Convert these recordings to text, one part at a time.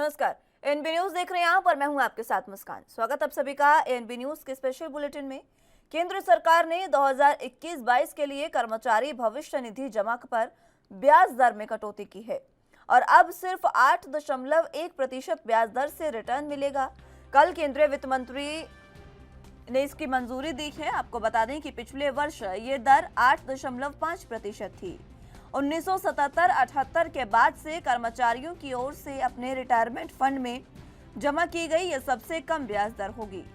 नमस्कार। NB news देख रहे हैं आप और मैं हूं आपके साथ मुस्कान। स्वागत आप सभी का एनबी न्यूज के स्पेशल बुलेटिन में। केंद्र सरकार ने 2021-22 के लिए कर्मचारी भविष्य निधि जमा पर ब्याज दर में कटौती की है और अब सिर्फ 8.1% ब्याज दर से रिटर्न मिलेगा। कल केंद्रीय वित्त मंत्री ने इसकी मंजूरी दी है। आपको बता दें कि पिछले वर्ष ये दर 8.5% थी। 1977-78 के बाद से कर्मचारियों की ओर से अपने रिटायरमेंट फंड में जमा की गई यह सबसे कम ब्याज दर होगी।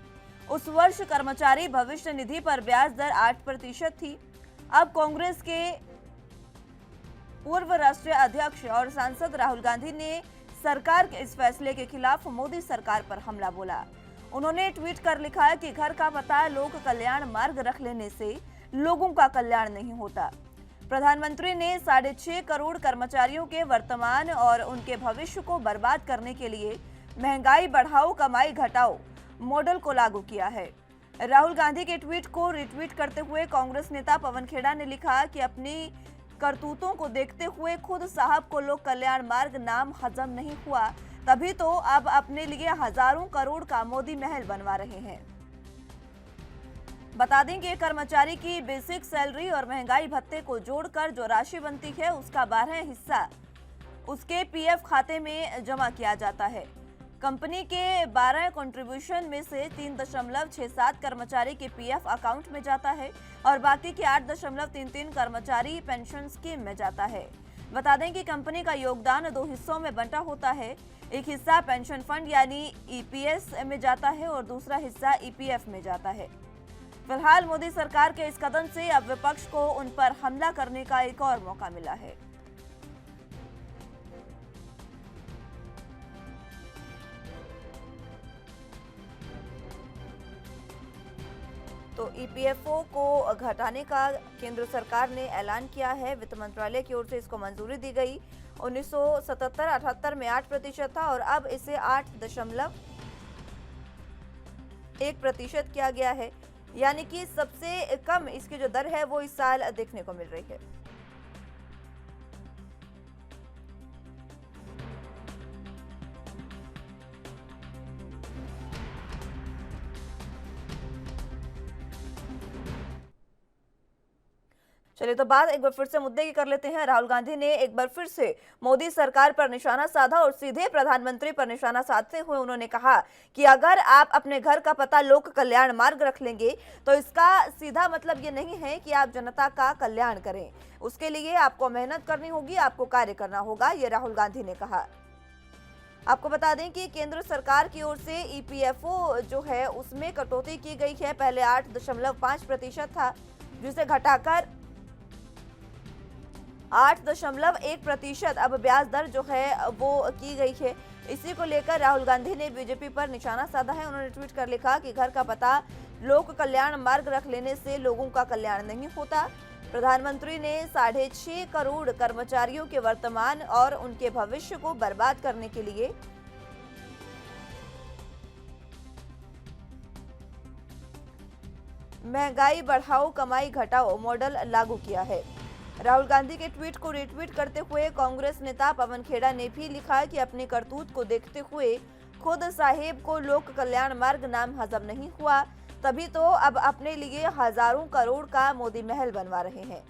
उस वर्ष कर्मचारी भविष्य निधि पर ब्याज दर 8% थी। अब कांग्रेस के पूर्व राष्ट्रीय अध्यक्ष और सांसद राहुल गांधी ने सरकार के इस फैसले के खिलाफ मोदी सरकार पर हमला बोला। उन्होंने ट्वीट कर लिखा है कि घर का पता लोक कल्याण मार्ग रख लेने से लोगों का कल्याण नहीं होता। प्रधानमंत्री ने 6.5 करोड़ कर्मचारियों के वर्तमान और उनके भविष्य को बर्बाद करने के लिए महंगाई बढ़ाओ कमाई घटाओ मॉडल को लागू किया है। राहुल गांधी के ट्वीट को रिट्वीट करते हुए कांग्रेस नेता पवन खेड़ा ने लिखा कि अपनी करतूतों को देखते हुए खुद साहब को लोक कल्याण मार्ग नाम हजम नहीं हुआ, तभी तो अब अपने लिए हजारों करोड़ का मोदी महल बनवा रहे हैं। बता दें कि कर्मचारी की बेसिक सैलरी और महंगाई भत्ते को जोड़कर जो राशि बनती है उसका 12 हिस्सा उसके पीएफ खाते में जमा किया जाता है। कंपनी के 12 कंट्रीब्यूशन में से 3.67 कर्मचारी के पीएफ अकाउंट में जाता है और बाकी के 8.33 कर्मचारी पेंशन स्कीम में जाता है। बता दें कि कंपनी का योगदान 2 हिस्सों में बंटा होता है। एक हिस्सा पेंशन फंड यानी ईपीएस में जाता है और दूसरा हिस्सा ईपीएफ में जाता है। फिलहाल मोदी सरकार के इस कदम से अब विपक्ष को उन पर हमला करने का एक और मौका मिला है। तो ईपीएफओ को घटाने का केंद्र सरकार ने ऐलान किया है। वित्त मंत्रालय की ओर से इसको मंजूरी दी गई। 1977-78 में 8% था और अब इसे 8.1% किया गया है, यानी कि सबसे कम इसकी जो दर है वो इस साल देखने को मिल रही है। चलिए तो बात एक बार फिर से मुद्दे की कर लेते हैं। राहुल गांधी ने एक बार फिर से मोदी सरकार पर निशाना साधा और सीधे प्रधानमंत्री पर निशाना साधते हुए उन्होंने कहा कि अगर आप अपने घर का पता लोक कल्याण मार्ग रख लेंगे तो इसका सीधा मतलब ये नहीं है कि आप जनता का कल्याण करें। उसके लिए आपको मेहनत करनी होगी, आपको कार्य करना होगा, ये राहुल गांधी ने कहा। आपको बता दें कि केंद्र सरकार की ओर से ईपीएफओ जो है उसमें कटौती की गई है। पहले 8.5% था, जिसे घटाकर 8.1% अब ब्याज दर जो है वो की गई है। इसी को लेकर राहुल गांधी ने बीजेपी पर निशाना साधा है। उन्होंने ट्वीट कर लिखा कि घर का पता लोक कल्याण मार्ग रख लेने से लोगों का कल्याण नहीं होता। प्रधानमंत्री ने 6.5 करोड़ कर्मचारियों के वर्तमान और उनके भविष्य को बर्बाद करने के लिए महंगाई बढ़ाओ कमाई घटाओ मॉडल लागू किया है। राहुल गांधी के ट्वीट को रिट्वीट करते हुए कांग्रेस नेता पवन खेड़ा ने भी लिखा कि अपनी करतूत को देखते हुए खुद साहेब को लोक कल्याण मार्ग नाम हजम नहीं हुआ, तभी तो अब अपने लिए हजारों करोड़ का मोदी महल बनवा रहे हैं।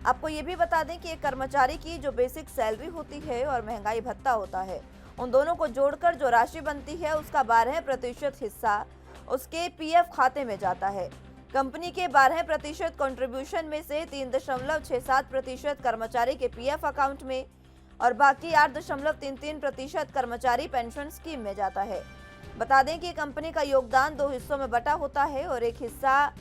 आपको ये भी बता दें कि एक कर्मचारी की जो बेसिक सैलरी होती है और महंगाई भत्ता होता है, उन दोनों को जोड़कर जो राशि बनती है उसका 12% हिस्सा उसके पीएफ खाते में जाता है। कंपनी के 12% कंट्रीब्यूशन में से 3.67% कर्मचारी के पीएफ अकाउंट में और बाकी 8.33% कर्मचारी पेंशन स्कीम में जाता है। बता दें कि कंपनी का योगदान 2 हिस्सों में बटा होता है और एक हिस्सा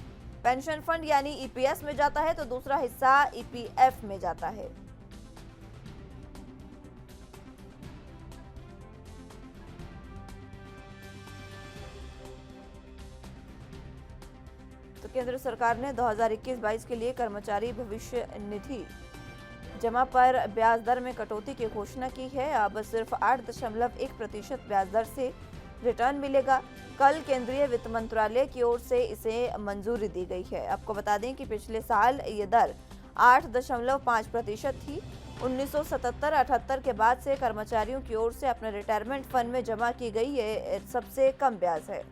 पेंशन फंड यानी ईपीएस में जाता है तो दूसरा हिस्सा ईपीएफ में जाता है। तो केंद्र सरकार ने 2021-22 के लिए कर्मचारी भविष्य निधि जमा पर ब्याज दर में कटौती की घोषणा की है। अब सिर्फ 8.1% ब्याज दर से रिटर्न मिलेगा। कल केंद्रीय वित्त मंत्रालय की ओर से इसे मंजूरी दी गई है। आपको बता दें कि पिछले साल ये दर 8.5% थी। 1977-78 के बाद से कर्मचारियों की ओर से अपने रिटायरमेंट फंड में जमा की गई ये सबसे कम ब्याज है।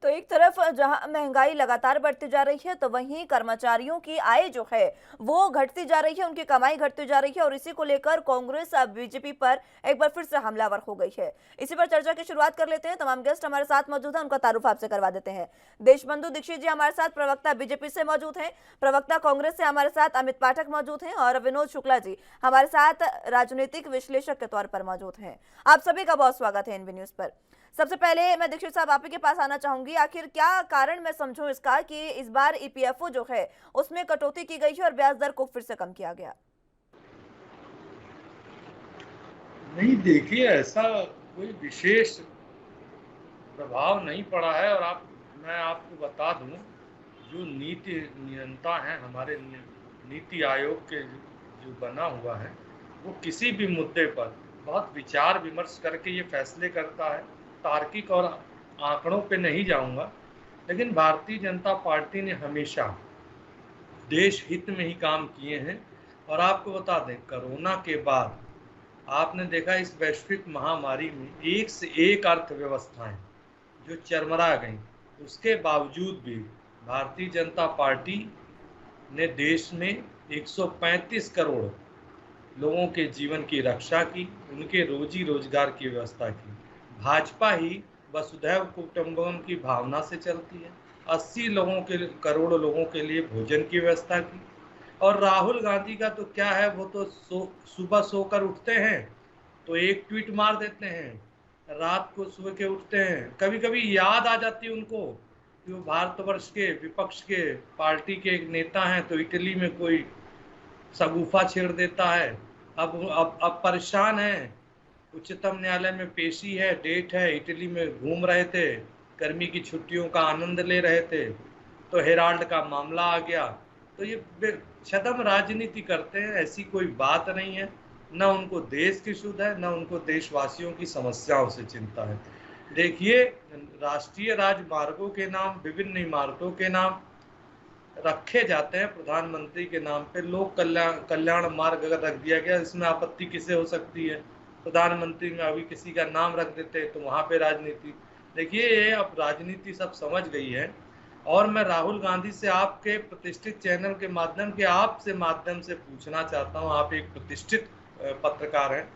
तो एक तरफ जहां महंगाई लगातार बढ़ती जा रही है, तो वहीं कर्मचारियों की आय जो है वो घटती जा रही है, उनकी कमाई घटती जा रही है और इसी को लेकर कांग्रेस अब बीजेपी पर एक बार फिर से हमलावर हो गई है। इसी पर चर्चा की शुरुआत कर लेते हैं। तमाम गेस्ट हमारे साथ मौजूद हैं, उनका तारुफ आपसे करवा देते हैं। देशबंधु दीक्षित जी हमारे साथ, प्रवक्ता बीजेपी से मौजूद हैं। प्रवक्ता कांग्रेस से हमारे साथ अमित पाठक मौजूद हैं और विनोद शुक्ला जी हमारे साथ राजनीतिक विश्लेषक के तौर पर मौजूद हैं। आप सभी का बहुत स्वागत है एनबी न्यूज पर। सबसे पहले मैं दीक्षित साहब आप ही के पास आना चाहूंगी। आखिर क्या कारण मैं समझूं इसका कि इस बार ईपीएफओ जो है उसमें कटौती की गई है और ब्याज दर को फिर से कम किया गया? नहीं, देखिए, ऐसा कोई विशेष प्रभाव नहीं पड़ा है। और मैं आपको बता दूं, जो नीति नियंता है हमारे नीति आयोग के जो बना हुआ है, वो किसी भी मुद्दे पर बहुत विचार विमर्श करके ये फैसले करता है। तार्किक और आंकड़ों पे नहीं जाऊंगा, लेकिन भारतीय जनता पार्टी ने हमेशा देश हित में ही काम किए हैं। और आपको बता दें, कोरोना के बाद आपने देखा इस वैश्विक महामारी में एक से एक अर्थव्यवस्थाएं जो चरमरा गई, उसके बावजूद भी भारतीय जनता पार्टी ने देश में 135 करोड़ लोगों के जीवन की रक्षा की, उनके रोजी रोजगार की व्यवस्था की। भाजपा ही वसुधैव कुटुंबकम की भावना से चलती है। 80 करोड़ लोगों के लिए भोजन की व्यवस्था की। और राहुल गांधी का तो क्या है, वो तो सुबह सोकर उठते हैं तो एक ट्वीट मार देते हैं, रात को सुबह के उठते हैं, कभी कभी याद आ जाती है उनको कि वो भारतवर्ष के विपक्ष के पार्टी के एक नेता हैं, तो इटली में कोई शगुफा छेड़ देता है। अब परेशान है, उच्चतम न्यायालय में पेशी है, डेट है, इटली में घूम रहे थे, गर्मी की छुट्टियों का आनंद ले रहे थे, तो हेराल्ड का मामला आ गया। तो ये छदम राजनीति करते हैं, ऐसी कोई बात नहीं है। न उनको देश की सुध है, न उनको देशवासियों की समस्याओं से चिंता है। देखिए, राष्ट्रीय राजमार्गों के नाम, विभिन्न इमारतों के नाम रखे जाते हैं प्रधानमंत्री के नाम पे। लोक कल्याण मार्ग अगर रख दिया गया, इसमें आपत्ति किसे हो सकती है? प्रधानमंत्री में अभी किसी का नाम रख देते तो वहां पे राजनीति। देखिए, ये अब राजनीति सब समझ गई है। और मैं राहुल गांधी से आपके प्रतिष्ठित चैनल के माध्यम से पूछना चाहता हूं, आप एक प्रतिष्ठित पत्रकार हैं,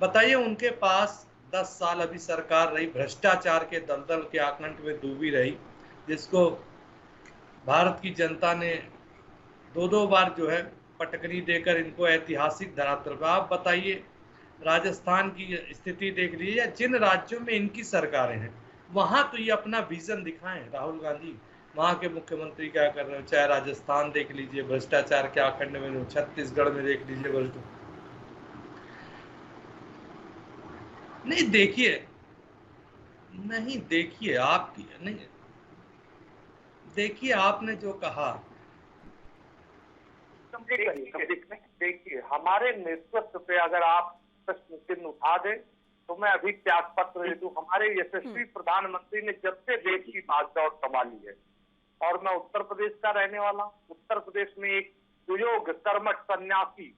बताइए, उनके पास 10 साल अभी सरकार रही, भ्रष्टाचार के दलदल के आकंठ में डूबी रही, जिसको भारत की जनता ने दो बार जो है पटकनी देकर इनको ऐतिहासिक धरातल पर। आप बताइए, राजस्थान की स्थिति देख लीजिए, या जिन राज्यों में इनकी सरकारें हैं वहां तो ये अपना विजन दिखाएं। राहुल गांधी वहां के मुख्यमंत्री क्या कर रहे हो, चाहे राजस्थान देख लीजिए भ्रष्टाचार के आखंड में, छत्तीसगढ़ में देख लीजिए भ्रष्टाचार। नहीं देखिए, आपने जो कहा, देखिए, हमारे नेतृत्व पे अगर आप प्रश्न चिन्ह उठा दें तो मैं अभी त्याग पत्र दे दूं। हमारे यशस्वी प्रधानमंत्री ने जब से देश की भागदौड़ संभाली है, और मैं उत्तर प्रदेश का रहने वाला, उत्तर प्रदेश में एक सुयोग कर्मठ सन्यासी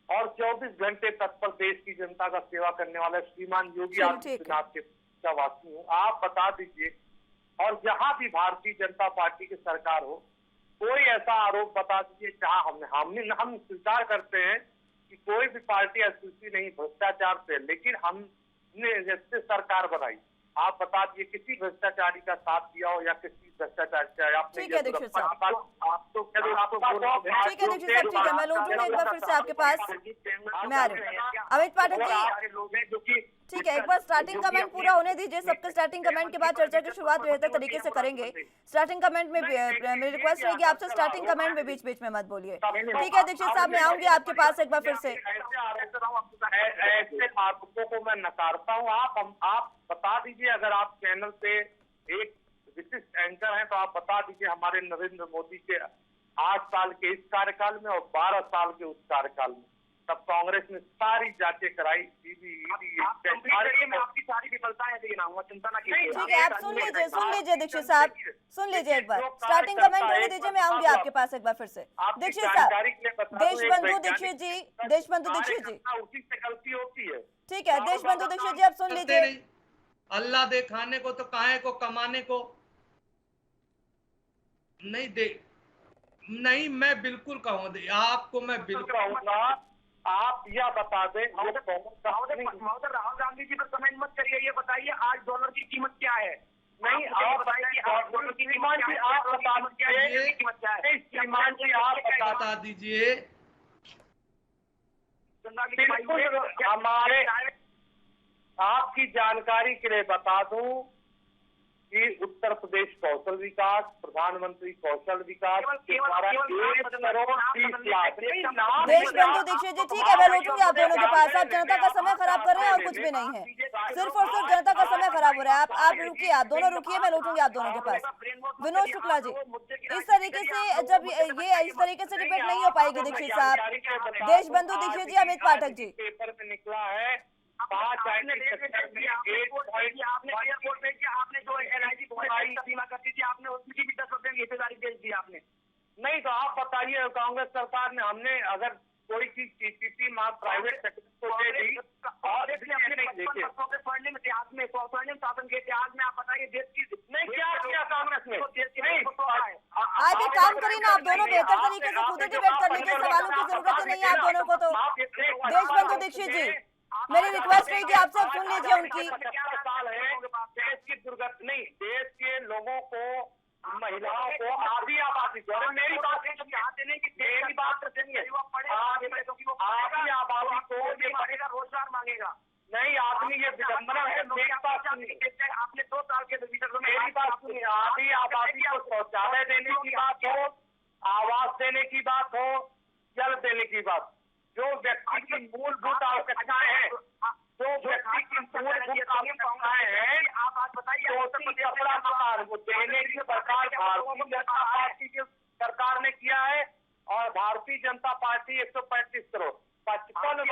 और 24 घंटे तत्पर देश की जनता का सेवा करने वाला श्रीमान योगी आदित्यनाथ के वासी हूँ। आप बता दीजिए, और जहां भी भारतीय जनता पार्टी की सरकार हो, कोई ऐसा आरोप बता दीजिए जहां हम स्वीकार करते हैं कि कोई भी पार्टी अस्वीकृति नहीं भ्रष्टाचार से, लेकिन हमने जैसे सरकार बनाई, आप बता दीजिए किसी भ्रष्टाचारी का साथ दिया हो या किसी भ्रष्टाचारी का आपने। ठीक है दीक्षित साहब, ठीक है दीक्षित साहब, ठीक है, मैं लौटूंगा एक बार फिर से आपके पास। मैं आ रही हूँ। अमित पाठक जी, लोग हैं जो कि ठीक है, एक बार स्टार्टिंग कमेंट पूरा होने दीजिए। सबके स्टार्टिंग कमेंट के बाद चर्चा की शुरुआत बेहतर तरीके से करेंगे। स्टार्टिंग कमेंट में मेरी रिक्वेस्ट रहेगी आपसे, स्टार्टिंग कमेंट में बीच बीच में मत बोलिए। ठीक है दीक्षित साहब, मैं आऊंगी आपके पास एक बार फिर से। ऐसे आरोपों को मैं नकारता हूँ। आप बता दीजिए, अगर आप चैनल पे एक विशिष्ट एंकर हैं तो आप बता दीजिए हमारे नरेंद्र मोदी के 8 साल के इस कार्यकाल में और 12 साल के उस कार्यकाल में तब कांग्रेस ने सारी जांचें कराई, मैं आपकी सारी विफलताएं गिनाऊंगा, चिंता ना कीजिए। ठीक है, आप सुन लीजिए दीक्षित साहब, सुन लीजिए एक बार। स्टार्टिंग कमेंट होने दीजिए, मैं आऊंगी आपके पास एक बार फिर से। दीक्षित साहब, देशबंधु दीक्षित जी, देशबंधु दीक्षित जी, उसी से गलती होती है। ठीक है देशबंधु दीक्षित जी, आप सुन लीजिए। अल्लाह दे खाने को तो काहे को कमाने को नहीं दे। नहीं, मैं बिल्कुल कहूँगा आपको, मैं बिल्कुल कहूँगा आप यह बता दें। राहुल गांधी जी पर कमेंट मत करिए, ये बताइए आज डॉलर की कीमत क्या है। नहीं, आप बताइए डॉलर की कीमत क्या है, आप बता दीजिए। हमारे आपकी जानकारी के लिए बता दूं कि उत्तर प्रदेश कौशल विकास, प्रधानमंत्री कौशल विकास के द्वारा 1 करोड़ 30 लाख। देशबंधु दीक्षित जी, ठीक है, मैं लौटूंगी आप दोनों के पास। आप जनता का समय खराब कर रहे हैं और कुछ भी नहीं है, सिर्फ और सिर्फ जनता का समय खराब हो रहा है। आप रुकिए, आप दोनों रुकिए, मैं लौटूंगी आप दोनों के पास। विनोद शुक्ला जी, इस तरीके से जब ये इस तरीके से डिबेट नहीं हो पाएगी दीक्षित साहब। देशबंधु दीक्षित जी, अमित पाठक जी, पेपर में निकला है आपने जो एनआईटी सीमा करती थी, आपने उसकी भी 10% की हिस्सेदारी बेच दी आपने। नहीं तो आप बताइए, कांग्रेस सरकार ने हमने अगर कोई चीज पीपीपी प्राइवेट सेक्टर को दे दी और स्वर्णिम इतिहास में, स्वर्णिम शासन के इतिहास में आप बताइए देश की नहीं क्या किया कांग्रेस ने। आप एक काम करिए ना, आप दोनों बेहतर तरीके से खुद डिबेट कर लीजिए, सवालों की जरूरत नहीं है आप दोनों को। तो देशबंधु दीक्षित जी, मेरी रिक्वेस्ट रहेगी आपसे, सुन लीजिए उनकी। देश की दुर्गत नहीं, देश के लोगों को, महिलाओं को आधी आबादी को, मेरी बात देने की मेरी बात तो सुनिए, आधी आबादी को ये मांगेगा, रोजगार मांगेगा। नहीं आदमी, ये विडम्बना है। मेरी बात सुनिए, आपने 2 साल के भीतर मेरी बात सुनिए, आधी आबादी को शौचालय देने की बात हो, आवास देने की बात हो, जल देने की बात, जो व्यक्ति की मूलभूत आवश्यकताएं हैं, जो व्यक्ति की मूलभूत आवश्यकताएं हैं, आप आज बताइए वो देने की सरकार भारतीय जनता पार्टी की सरकार ने किया है। और भारतीय जनता पार्टी 135 करोड़ 55 वर्षों में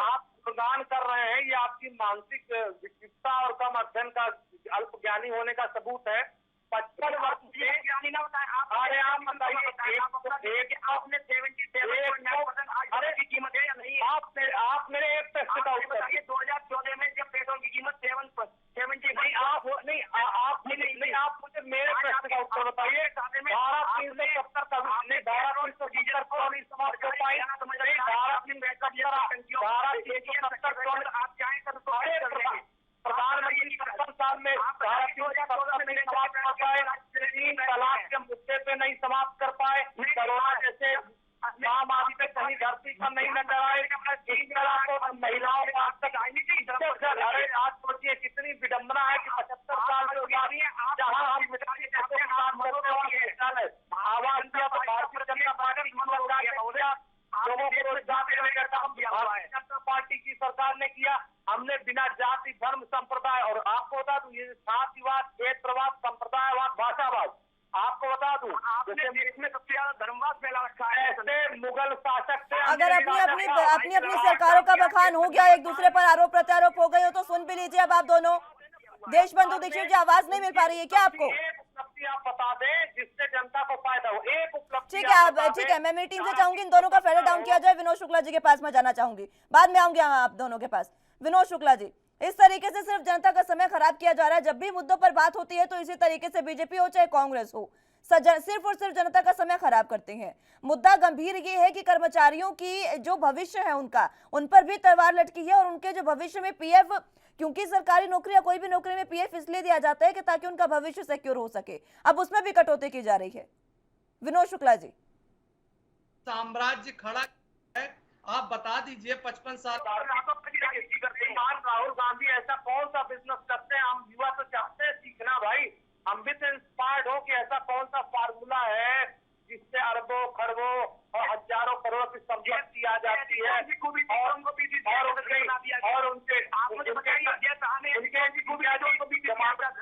आप प्रदान कर रहे हैं। ये आपकी मानसिक विकसितता और कम अध्ययन का, अल्प ज्ञानी होने का सबूत है। 55 वर्ष ज्ञानी ना बताए आप बताइए, आपने 77% की कीमत है या नहीं? आप मेरे एक प्रश्न का उत्तर बताइए। 2014 में जब पेट्रोल की कीमत 70 नहीं, आप आप मुझे मेरे प्रश्न का उत्तर बताइए। धारा 370 का आपने धारा 370 को नहीं समाप्त कर पाए। धारा 370 आप चाहें तो प्रधानमंत्री 55 साल में धारा 370 में नहीं समाप्त कर पाए, 3 तलाक के मुद्दे पे नहीं समाप्त कर पाए, कोरोना जैसे महामारी पे कहीं धरती पर नहीं नजर आए, 3 तलाक को महिलाओं को आज तक अरे आज सोचिए कितनी विडम्बना है कि 75 साल से जहाँ हम आवाज दिया तो भारतीय जनता पार्टी लोगों को रोजगार देने का काम किया। भारतीय जनता पार्टी की सरकार ने किया। हमने बिना जाति, धर्म, संप्रदाय, और आपको बता दूं ये जातिवाद, क्षेत्रवाद, संप्रदायवाद, भाषावाद, आपको बता दूं आपने देश में सबसे ज्यादा धर्मवाद फैला रखा है। ऐसे मुगल शासक थे। अगर अपनी सरकारों का बखान हो गया, एक दूसरे पर आरोप प्रत्यारोप हो गए हो, तो सुन भी लीजिए अब आप दोनों। देशबंधु दीक्षित जी, आवाज नहीं मिल पा रही है क्या आपको? आप बता दें जिससे जनता को फायदा हो, एक उपलब्धि। ठीक है, मैं मीटिंग से चाहूंगी इन दोनों का फेडर डाउन किया जाए। विनोद शुक्ला जी के पास मैं जाना चाहूंगी, बाद में आऊंगी आप दोनों के पास। विनोद शुक्ला जी, इस तरीके से सिर्फ जनता का समय खराब किया जा रहा है। जब भी मुद्दों पर बात होती है तो इसी तरीके से बीजेपी हो चाहे कांग्रेस हो, सिर्फ और सिर्फ जनता का समय खराब करते हैं। मुद्दा गंभीर ये है कि कर्मचारियों की जो भविष्य है उन पर भी तलवार लटकी है, और उनके जो भविष्य में पीएफ, क्योंकि सरकारी नौकरी या कोई भी नौकरी में पीएफ इसलिए दिया जाता है कि ताकि उनका भविष्य सिक्योर हो सके, अब उसमें भी कटौती की जा रही है। विनोद शुक्ला जी, साम्राज्य खड़ा है आप बता दीजिए 55 साल। श्रीमान राहुल गांधी ऐसा कौन सा बिजनेस करते हैं? हम युवा तो चाहते हैं सीखना भाई, हम भी तो इंस्पायर्ड हो कि ऐसा कौन सा फार्मूला है जिससे अरबों खरबों और हजारों करोड़ की संपत्ति आ जाती है और उनके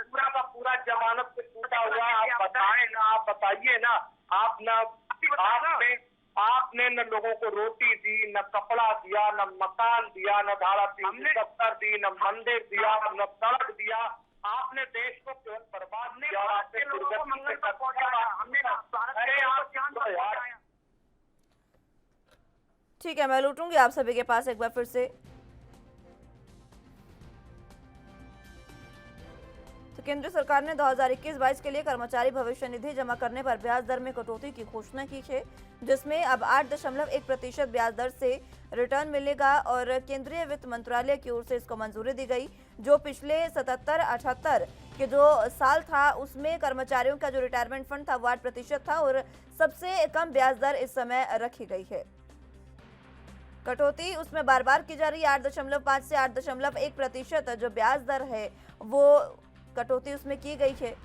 पूरा का पूरा जमानत से टूटा हुआ। आप बताएं ना, आप बताइए ना। आपने न लोगों को रोटी दी, न कपड़ा दिया, न मकान दिया, न धारा 370 दी, न मंदिर दिया, न सड़क दिया। आपने देश को केवल बर्बाद किया और आपने दुर्गति से ठीक है, मैं लूटूंगी आप सभी के पास एक बार फिर से। तो केंद्र सरकार ने 2021-22 के लिए कर्मचारी भविष्य निधि जमा करने पर ब्याज दर में कटौती की घोषणा की है, जिसमें अब 8.1% ब्याज दर से रिटर्न मिलेगा और केंद्रीय वित्त मंत्रालय की ओर से इसको मंजूरी दी गई। जो पिछले 77-78 के जो साल था उसमें कर्मचारियों का जो रिटायरमेंट फंड था वो 8% था और सबसे कम ब्याज दर इस समय रखी गई है। कटौती उसमें बार बार की जा रही है। 8.5 से 8.1% जो ब्याज दर है वो कटौती उसमें की गई है।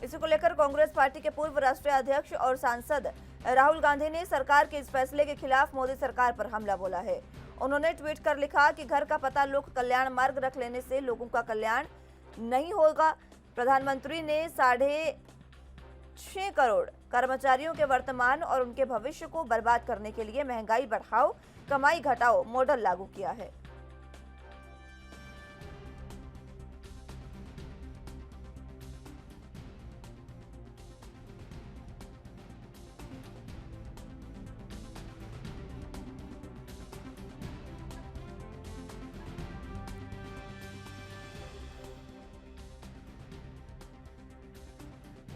इसी को लेकर कांग्रेस पार्टी के पूर्व राष्ट्रीय अध्यक्ष और सांसद राहुल गांधी ने सरकार के इस फैसले के खिलाफ मोदी सरकार पर हमला बोला है। उन्होंने ट्वीट कर लिखा कि घर का पता लोक कल्याण मार्ग रख लेने से लोगों का कल्याण नहीं होगा। प्रधानमंत्री ने 6.5 करोड़ कर्मचारियों के वर्तमान और उनके भविष्य को बर्बाद करने के लिए महंगाई बढ़ाओ कमाई घटाओ मॉडल लागू किया है।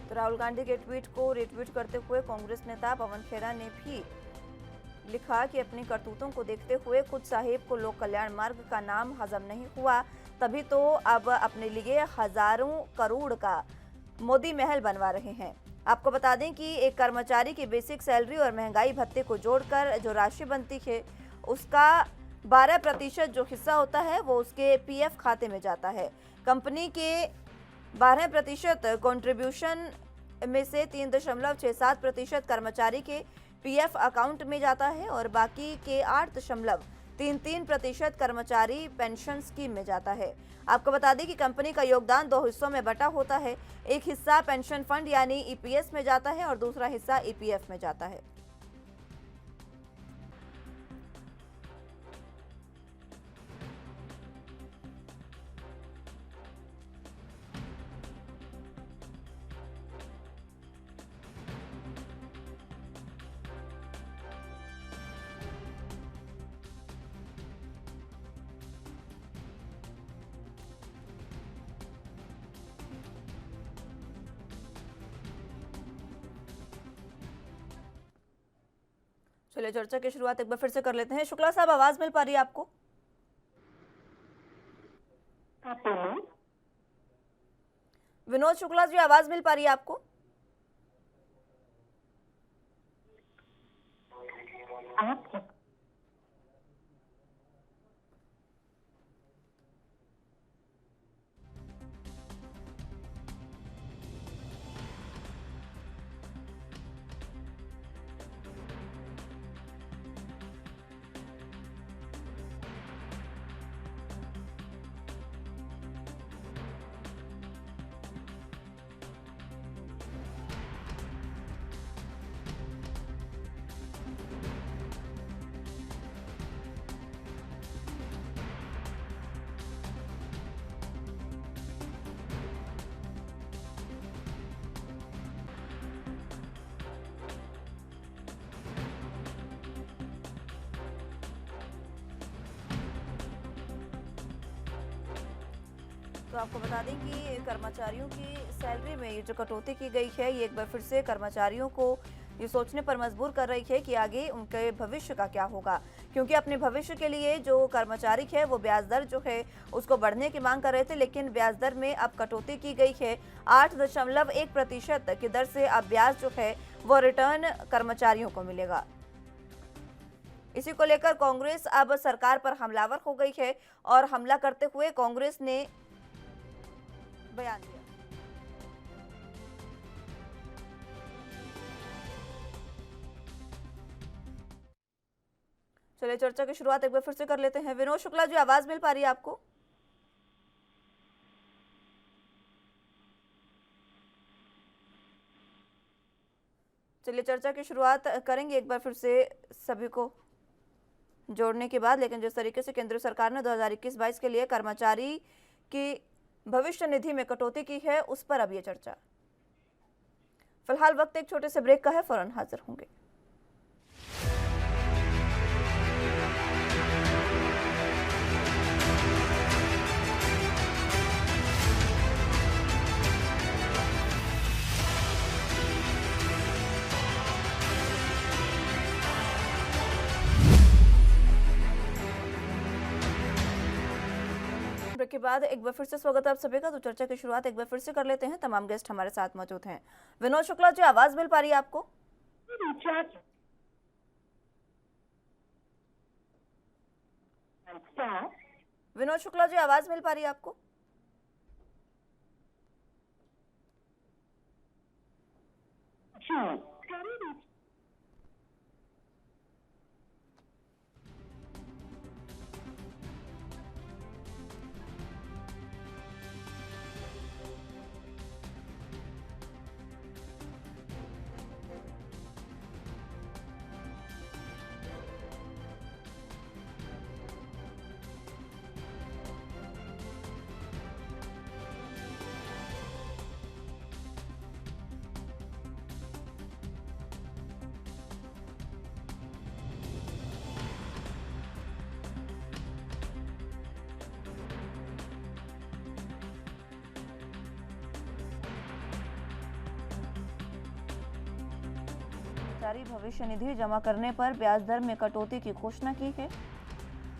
तो राहुल गांधी के ट्वीट को रिट्वीट करते हुए कांग्रेस नेता पवन खेड़ा ने भी लिखा कि अपनी करतूतों को देखते हुए खुद साहिब को लोक कल्याण मार्ग का नाम हजम नहीं हुआ, तभी तो अब अपने लिए हजारों करोड़ का मोदी महल बनवा रहे हैं। आपको बता दें कि एक कर्मचारी की बेसिक सैलरी और महंगाई भत्ते को जोड़कर जो राशि बनती है उसका 12% जो हिस्सा होता है वो उसके पीएफ खाते में जाता है। कंपनी के 12% कंट्रीब्यूशन में से 3.67% कर्मचारी के पीएफ अकाउंट में जाता है और बाकी के 8.33% कर्मचारी पेंशन स्कीम में जाता है। आपको बता दें कि कंपनी का योगदान 2 हिस्सों में बटा होता है। एक हिस्सा पेंशन फंड यानी ईपीएस में जाता है और दूसरा हिस्सा ईपीएफ में जाता है। चलिए चर्चा की शुरुआत एक बार फिर से कर लेते हैं। शुक्ला साहब, आवाज मिल पा रही है आपको? विनोद शुक्ला जी, आवाज मिल पा रही है आपको? तो आपको बता दें कि कर्मचारियों की सैलरी में ये जो कटौती की गई है ये एक बार फिर से कर्मचारियों को ये सोचने पर मजबूर कर रही है कि आगे उनके भविष्य का क्या होगा, क्योंकि अपने भविष्य के लिए जो कर्मचारी है वो ब्याज दर जो है उसको बढ़ने की मांग कर रहे थे, लेकिन ब्याज दर में अब कटौती की गई है। 8.1% की दर से अब ब्याज जो है वो रिटर्न कर्मचारियों को मिलेगा। इसी को लेकर कांग्रेस अब सरकार पर हमलावर हो गई है और हमला करते हुए कांग्रेस ने बयान दिया। चलिए चर्चा की शुरुआत एक बार फिर से कर लेते हैं। विनोद शुक्ला जी, आवाज मिल पा रही है आपको? चलिए चर्चा की शुरुआत करेंगे एक बार फिर से सभी को जोड़ने के बाद, लेकिन जिस तरीके से केंद्र सरकार ने 2021-22 के लिए कर्मचारी की भविष्य निधि में कटौती की है उस पर अब ये चर्चा। फिलहाल वक्त एक छोटे से ब्रेक का है, फौरन हाजिर होंगे। ब्रेक के बाद एक बार फिर से स्वागत है आप सभी का। तो चर्चा की शुरुआत एक बार फिर से कर लेते हैं। तमाम गेस्ट हमारे साथ मौजूद हैं। विनोद शुक्ला जी, आवाज मिल पा रही है आपको? विनोद शुक्ला जी, आवाज मिल पा रही है आपको? कर्मचारी भविष्य निधि जमा करने पर ब्याज दर में कटौती की घोषणा की है।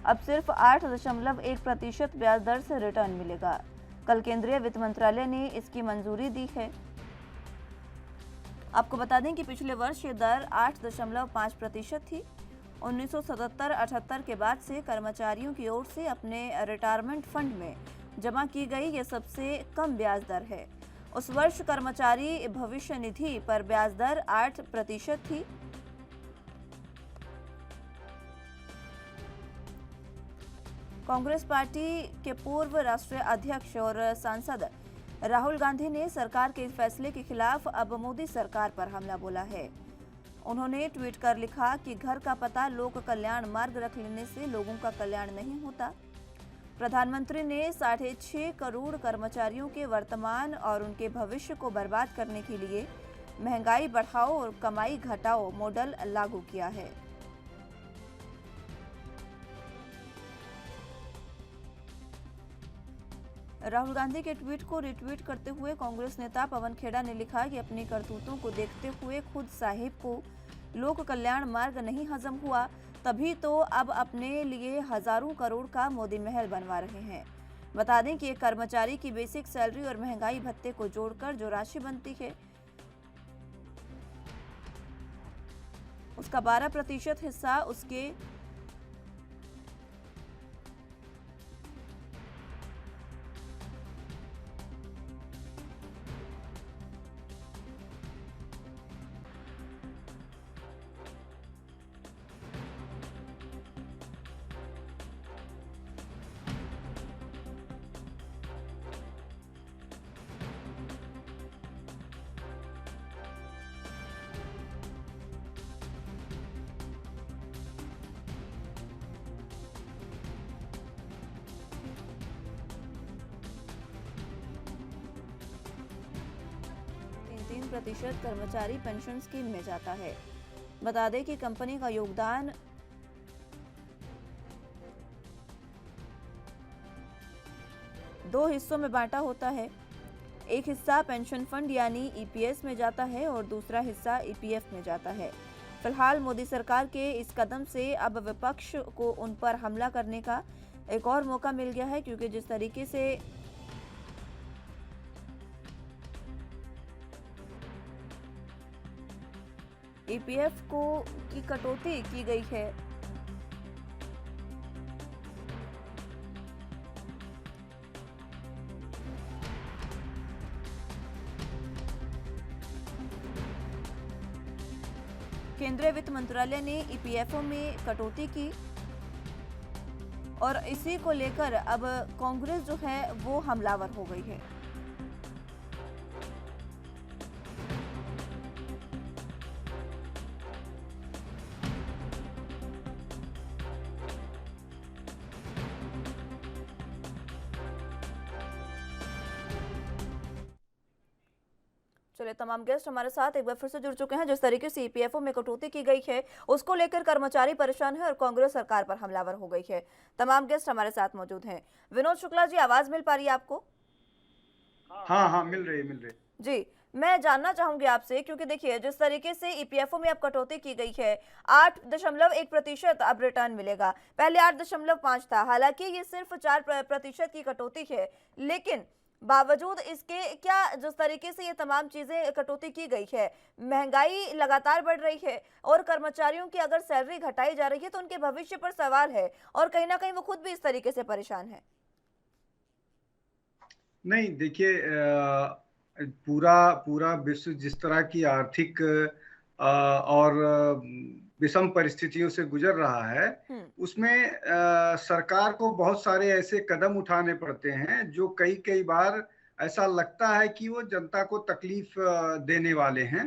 अब सिर्फ 8.1% ब्याज दर से रिटर्न मिलेगा। कल केंद्रीय वित्त मंत्रालय ने इसकी मंजूरी दी है। आपको बता दें कि पिछले वर्ष ये दर 8.5% थी। 1977-78 के बाद से कर्मचारियों की ओर से अपने रिटायरमेंट फंड में जमा की गई ये सबसे कम ब्याज दर है। उस वर्ष कर्मचारी भविष्य निधि पर ब्याज दर 8% थी। कांग्रेस पार्टी के पूर्व राष्ट्रीय अध्यक्ष और सांसद राहुल गांधी ने सरकार के इस फैसले के खिलाफ अब मोदी सरकार पर हमला बोला है। उन्होंने ट्वीट कर लिखा कि घर का पता लोक कल्याण मार्ग रख लेने से लोगों का कल्याण नहीं होता। प्रधानमंत्री ने 6.5 करोड़ कर्मचारियों के वर्तमान और उनके भविष्य को बर्बाद करने के लिए महंगाई बढ़ाओ और कमाई घटाओ मॉडल लागू किया है। राहुल गांधी के ट्वीट को रिट्वीट करते हुए कांग्रेस नेता पवन खेड़ा ने लिखा कि अपनी करतूतों को देखते हुए खुद साहिब को लोक कल्याण मार्ग नहीं हजम हुआ, तभी तो अब अपने लिए हजारों करोड़ का मोदी महल बनवा रहे हैं। बता दें कि एक कर्मचारी की बेसिक सैलरी और महंगाई भत्ते को जोड़कर जो राशि बनती है उसका 12% हिस्सा उसके % कर्मचारी पेंशन स्कीम में जाता है। बता दें कि कंपनी का योगदान दो हिस्सों में बांटा होता है। एक हिस्सा पेंशन फंड यानी ईपीएस में जाता है और दूसरा हिस्सा ईपीएफ में जाता है। फिलहाल मोदी सरकार के इस कदम से अब विपक्ष को उन पर हमला करने का एक और मौका मिल गया है, क्योंकि जिस तरीके से ईपीएफ को की कटौती की गई है, केंद्रीय वित्त मंत्रालय ने ईपीएफओ में कटौती की और इसी को लेकर अब कांग्रेस जो है वो हमलावर हो गई है। चलिए, तमाम गेस्ट हमारे साथ एक बार फिर से जुड़ चुके हैं। जिस तरीके से ईपीएफओ में कटौती की गई है उसको लेकर कर्मचारी परेशान है और कांग्रेस सरकार पर हमलावर हो गई है। तमाम गेस्ट हमारे साथ मौजूद हैं। विनोद शुक्ला जी, आवाज मिल पा रही है आपको? हाँ हाँ, मिल रही जी, मैं जानना चाहूंगी आपसे, क्योंकि देखिए जिस तरीके से ईपीएफओ में अब कटौती की गई है, 8.1% अब रिटर्न मिलेगा। पहले 8.5 था। हालांकि ये सिर्फ 4% की कटौती है, लेकिन बावजूद इसके क्या जिस तरीके से ये तमाम चीजें कटौती की गई है, महंगाई लगातार बढ़ रही है और कर्मचारियों की अगर सैलरी घटाई जा रही है तो उनके भविष्य पर सवाल है और कहीं ना कहीं वो खुद भी इस तरीके से परेशान है। नहीं, देखिए, पूरा पूरा विश्व जिस तरह की आर्थिक और विषम परिस्थितियों से गुजर रहा है, उसमें सरकार को बहुत सारे ऐसे कदम उठाने पड़ते हैं जो कई कई बार ऐसा लगता है कि वो जनता को तकलीफ देने वाले हैं।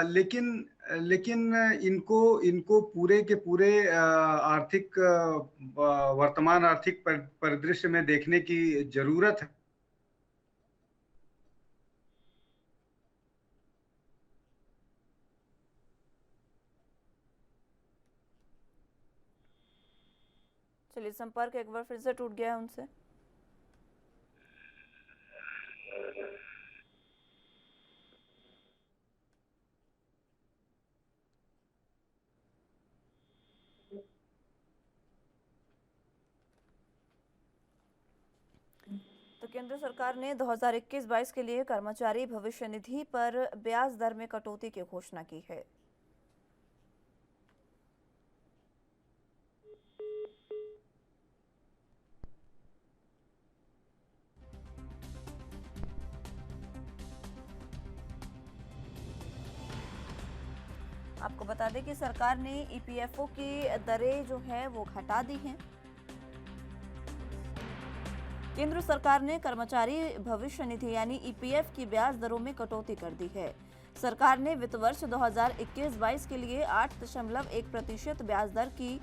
लेकिन लेकिन इनको इनको पूरे के पूरे आर्थिक वर्तमान आर्थिक परिदृश्य में देखने की जरूरत है। चलिए, संपर्क एक बार फिर से टूट गया है उनसे। तो केंद्र सरकार ने 2021-22 के लिए कर्मचारी भविष्य निधि पर ब्याज दर में कटौती की घोषणा की है। आपको बता दें कि सरकार ने ईपीएफओ की दरें जो है वो घटा दी हैं। केंद्र सरकार ने कर्मचारी भविष्य निधि यानी ईपीएफ की ब्याज दरों में कटौती कर दी है। सरकार ने वित्त वर्ष 2021-22 के लिए 8.1% ब्याज दर की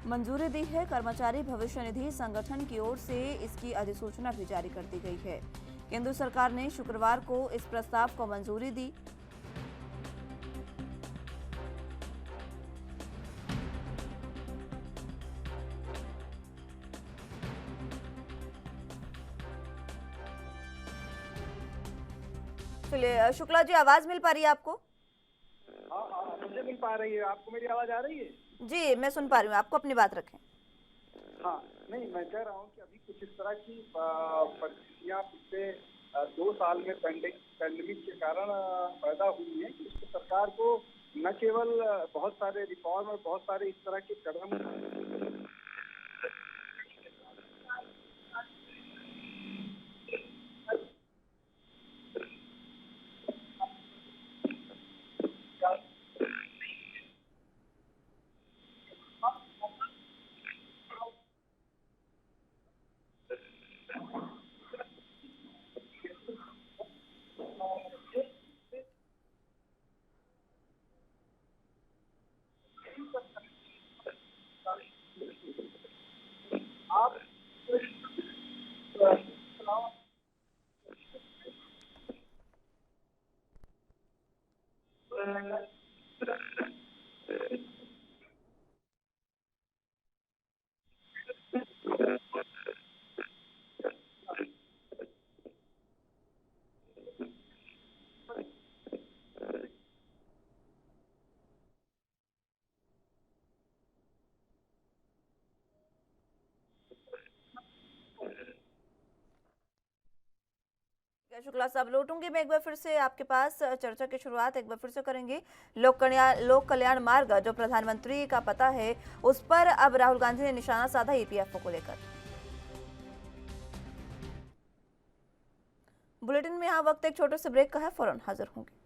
मंजूरी दी है। कर्मचारी भविष्य निधि संगठन की ओर से इसकी अधिसूचना भी जारी कर दी गई है। केंद्र सरकार ने शुक्रवार को इस प्रस्ताव को मंजूरी दी। चलिए, शुक्ला जी, आवाज मिल पा रही है आपको? हाँ, मुझे मिल पा रही है। आपको मेरी आवाज आ रही है? जी, मैं सुन पा रही हूँ। आपको अपनी बात रखें। हाँ, नहीं, मैं कह रहा हूँ कि अभी कुछ इस तरह की परिस्थितियाँ पिछले 2 साल में पैंडेमिक के कारण पैदा हुई है कि इसको सरकार को न केवल बहुत सारे रिफॉर्म और बहुत सारे इस तरह के कदम शुक्ला साहब, लौटूंगी मैं एक बार फिर से आपके पास। चर्चा की शुरुआत एक बार फिर से करेंगे। लोक कल्याण मार्ग जो प्रधानमंत्री का पता है, उस पर अब राहुल गांधी ने निशाना साधा ईपीएफओ को लेकर। बुलेटिन में यहाँ वक्त एक छोटे से ब्रेक का है, फौरन हाजिर होंगे।